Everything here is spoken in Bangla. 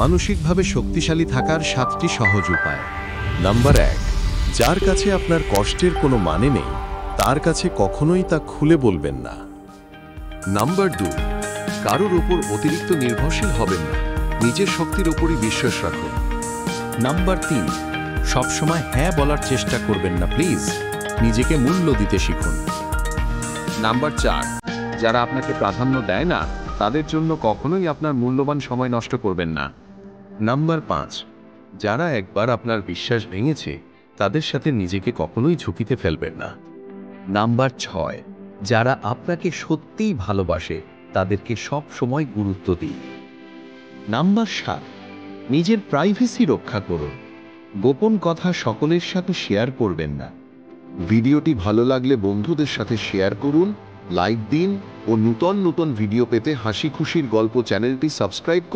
মানসিকভাবে শক্তিশালী থাকার 7টি সহজ উপায়। নাম্বার 1, যার কাছে আপনার কষ্টের কোনো মানে নেই তার কাছে কখনোই তা খুলে বলবেন না। নাম্বার 2, কারোর ওপর অতিরিক্ত নির্ভরশীল হবেন না, নিজের শক্তির ওপরই বিশ্বাস রাখুন। নাম্বার 3, সবসময় হ্যাঁ বলার চেষ্টা করবেন না প্লিজ, নিজেকে মূল্য দিতে শিখুন। নাম্বার 4, যারা আপনাকে প্রাধান্য দেয় না তাদের জন্য কখনোই আপনার মূল্যবান সময় নষ্ট করবেন না। নাম্বার 5, যারা একবার আপনার বিশ্বাস ভেঙেছে তাদের সাথে নিজেকে কখনোই ঝুঁকিতে ফেলবেন না। নাম্বার 6, যারা আপনাকে সত্যিই ভালোবাসে তাদেরকে সব সময় গুরুত্ব দিন। নাম্বার 7, নিজের প্রাইভেসি রক্ষা করুন, গোপন কথা সকলের সাথে শেয়ার করবেন না। ভিডিওটি ভালো লাগলে বন্ধুদের সাথে শেয়ার করুন, লাইক দিন ও নতুন ভিডিও পেতে হাসি খুশির গল্প চ্যানেলটি সাবস্ক্রাইব করুন।